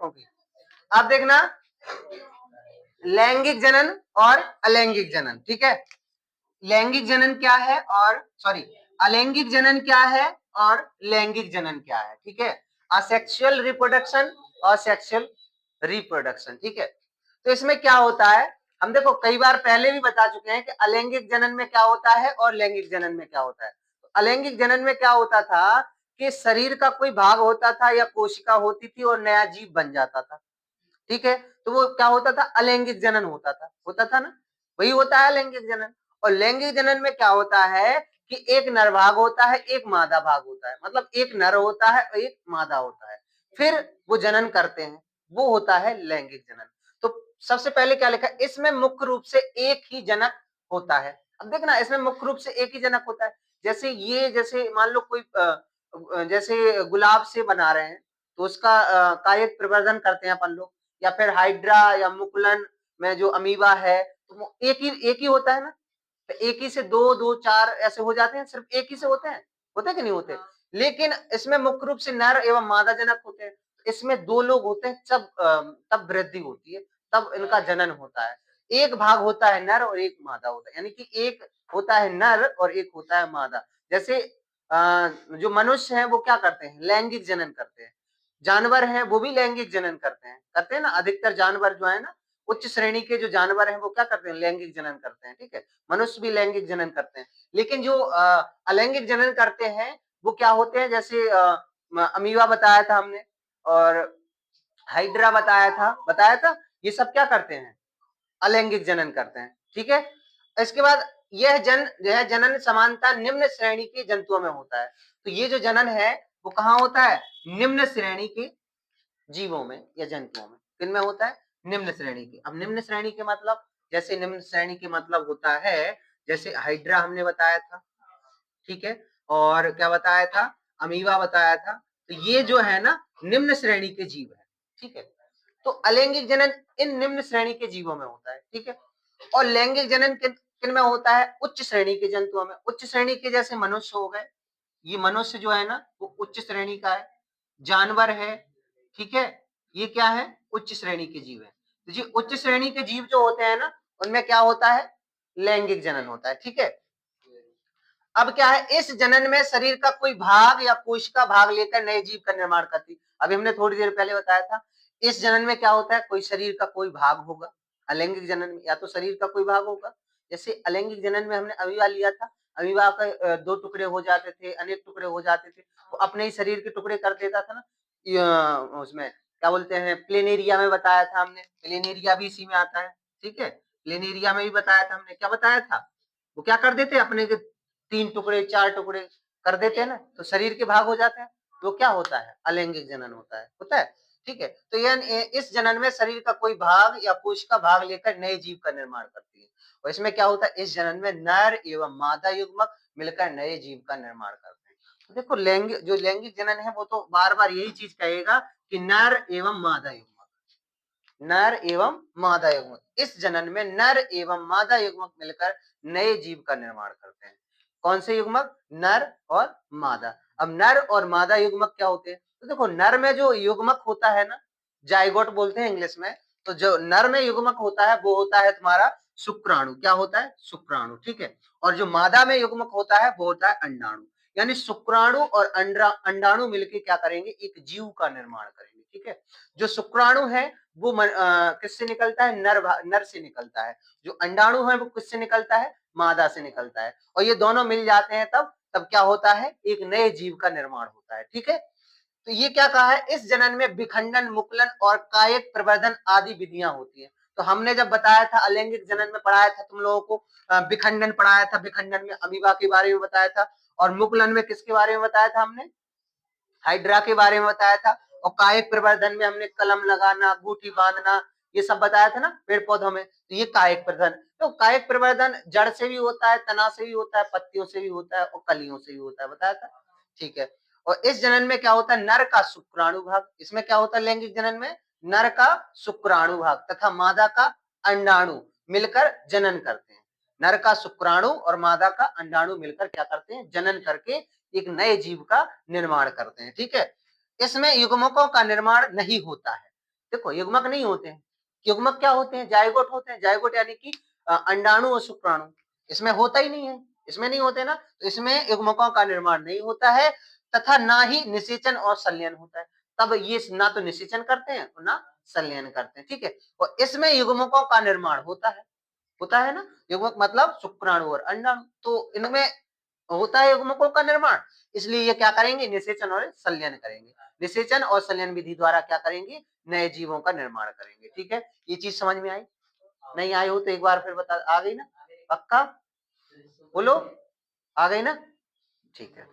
युग्मकों की। आप देखना लैंगिक जनन और अलैंगिक जनन, ठीक है। लैंगिक जनन क्या है और अलैंगिक जनन क्या है और लैंगिक जनन क्या है, ठीक है। असेक्सुअल रिप्रोडक्शन और सेक्सुअल रिप्रोडक्शन, ठीक है। तो इसमें क्या होता है, हम देखो कई बार पहले भी बता चुके हैं कि अलैंगिक जनन में क्या होता है और लैंगिक जनन में क्या होता है। तो अलैंगिक जनन में क्या होता था कि शरीर का कोई भाग होता था या कोशिका होती थी और नया जीव बन जाता था, ठीक है। तो वो क्या होता था, अलैंगिक जनन होता था ना, वही होता है अलैंगिक जनन। और लैंगिक जनन में क्या होता है कि एक नर भाग होता है, एक मादा भाग होता है, मतलब एक नर होता है और एक मादा होता है, फिर वो जनन करते हैं, वो होता है लैंगिक जनन। तो सबसे पहले क्या लिखा है, इसमें मुख्य रूप से एक ही जनक होता है। अब देखना इसमें मुख्य रूप से एक ही जनक होता है। जैसे मान लो कोई जैसे गुलाब से बना रहे हैं तो उसका कायिक प्रवर्धन करते हैं अपन लोग, या फिर हाइड्रा या मुकुलन में जो अमीबा है तो वो एक ही होता है ना। तो एक ही से दो दो चार ऐसे हो जाते हैं, सिर्फ एक ही से होते हैं कि नहीं होते। लेकिन इसमें मुख्य रूप से नर एवं मादा जनक होते हैं। इसमें दो लोग होते हैं, तब वृद्धि होती है, तब इनका जनन होता है। एक भाग होता है नर और एक मादा होता है, यानी कि एक होता है नर और एक होता है मादा। जैसे जो मनुष्य है वो क्या करते हैं, लैंगिक जनन करते हैं। जानवर हैं वो भी लैंगिक जनन करते हैं ना। अधिकतर जानवर जो है ना, उच्च श्रेणी के जो जानवर हैं वो क्या करते हैं, लैंगिक जनन करते हैं, ठीक है। मनुष्य भी लैंगिक जनन करते हैं। लेकिन जो अलैंगिक जनन करते हैं वो क्या होते हैं, जैसे अमीबा बताया था हमने और हाइड्रा बताया था, ये सब क्या करते हैं, अलैंगिक जनन करते हैं, ठीक है। इसके बाद यह जनन समानता निम्न श्रेणी के जंतुओं में होता है। तो ये जो जनन है वो कहाँ होता है, निम्न श्रेणी के जीवों में या जंतुओं में। किन में होता है, निम्न श्रेणी के। अब निम्न श्रेणी के मतलब, जैसे निम्न श्रेणी के मतलब होता है, जैसे हाइड्रा हमने बताया था, ठीक है, और क्या बताया था, अमीबा बताया था। तो ये जो है ना निम्न श्रेणी के जीव है, ठीक है। तो अलैंगिक जनन इन निम्न श्रेणी के जीवों में होता है, ठीक है। और लैंगिक जनन किन में होता है, उच्च श्रेणी के जंतुओं में। उच्च श्रेणी के जैसे मनुष्य हो गए, ये मनुष्य जो है ना वो उच्च श्रेणी का है, जानवर है, ठीक है। ये क्या है, उच्च श्रेणी के जीव है। तो जी उच्च श्रेणी के जीव जो होते हैं ना उनमें क्या होता है, लैंगिक जनन होता है, ठीक है। अब क्या है, इस जनन में शरीर का कोई भाग या कोशिका भाग लेकर नए जीव का निर्माण करती। अभी हमने थोड़ी देर पहले बताया था, इस जनन में क्या होता है, कोई शरीर का कोई भाग होगा। अलैंगिक जनन में या तो शरीर का कोई भाग होगा, जैसे अलैंगिक जनन में हमने अमीबा लिया था, अमीबा का दो टुकड़े हो जाते थे, अनेक टुकड़े हो जाते थे, वो अपने ही शरीर के टुकड़े कर देता था ना। उसमें क्या बोलते हैं, प्लेनेरिया में बताया था हमने, प्लेनेरिया भी इसी में आता है, ठीक है। प्लेनेरिया में भी बताया था हमने, क्या बताया था, वो क्या कर देते अपने के 3 टुकड़े 4 टुकड़े कर देते हैं ना, तो शरीर के भाग हो जाते हैं। तो क्या होता है, अलैंगिक जनन होता है, ठीक है। तो यह इस जनन में शरीर का कोई भाग या कोशिका भाग लेकर नए जीव का निर्माण करती है। और इसमें क्या होता है, इस जनन में नर एवं मादा युग्मक मिलकर नए जीव का निर्माण करते हैं। तो देखो जो लैंगिक जनन है वो तो बार बार यही चीज कहेगा कि नर एवं मादा युग्मक, नर एवं मादा युग्मक, इस जनन में नर एवं मादा युग्मक मिलकर नए जीव का निर्माण करते हैं। कौन से युग्मक, नर और मादा। अब नर और मादा युग्मक क्या होते हैं, तो देखो नर में जो युग्मक होता है ना, जाइगोट बोलते हैं इंग्लिश में, तो जो नर में युग्मक होता है वो होता है तुम्हारा शुक्राणु। क्या होता है, शुक्राणु, ठीक है। और जो मादा में युग्मक होता है वो होता है अंडाणु। यानी शुक्राणु और अंडाणु मिलकर क्या करेंगे, एक जीव का निर्माण करेंगे, ठीक है। जो शुक्राणु है वो किससे निकलता है, नर से निकलता है। जो अंडाणु है वो किससे निकलता है, मादा से निकलता है। और ये दोनों मिल जाते हैं तब क्या होता है, एक नए जीव का निर्माण होता है, ठीक है। तो ये क्या कहा है, इस जनन में विखंडन, मुकुलन और कायिक प्रवर्धन आदि विधियां होती है। तो हमने जब बताया था अलैंगिक जनन में पढ़ाया था तुम लोगों को, विखंडन पढ़ाया था, विखंडन में अमीबा के बारे में बताया था, और मुकुलन में किसके बारे में बताया था हमने, हाइड्रा के बारे में बताया था। और कायिक प्रवर्धन में हमने कलम लगाना, अंगूठी बांधना, ये सब बताया था ना पेड़ पौधों में। तो ये कायिक प्रवर्धन, तो कायिक प्रवर्धन जड़ से भी होता है, तना से भी होता है, पत्तियों से भी होता है और कलियों से भी होता है, बताया था, ठीक है। और इस जनन में क्या होता है, नर का शुक्राणु भाग, इसमें क्या होता है लैंगिक जनन में, नर का शुक्राणु भाग तथा मादा का अंडाणु मिलकर जनन करते हैं। नर का शुक्राणु और मादा का अंडाणु मिलकर क्या करते हैं, जनन करके एक नए जीव का निर्माण करते हैं, ठीक है। इसमें युग्मकों का निर्माण नहीं होता है। देखो युग्मक नहीं होते हैं, युग्मक क्या होते हैं, जायगोट होते हैं। जायगोट यानी कि अंडाणु और शुक्राणु, इसमें होता ही नहीं है, इसमें नहीं होते ना, तो इसमें युग्मकों का निर्माण नहीं होता है तथा ना ही निषेचन और संलयन होता है। तब ये ना तो निषेचन करते हैं और ना संलयन करते हैं, ठीक है। और इसमें युग्मकों का निर्माण होता है ना, युग्मक मतलब शुक्राणु और अंडाणु, तो इनमें होता है युग्मकों का निर्माण, इसलिए ये क्या करेंगे, निषेचन और संलयन करेंगे। निषेचन और संलयन विधि द्वारा क्या करेंगे, नए जीवों का निर्माण करेंगे, ठीक है। ये चीज समझ में आई, नहीं आई हो तो एक बार फिर बता, आ गई ना, पक्का बोलो, आ गई ना, ठीक है।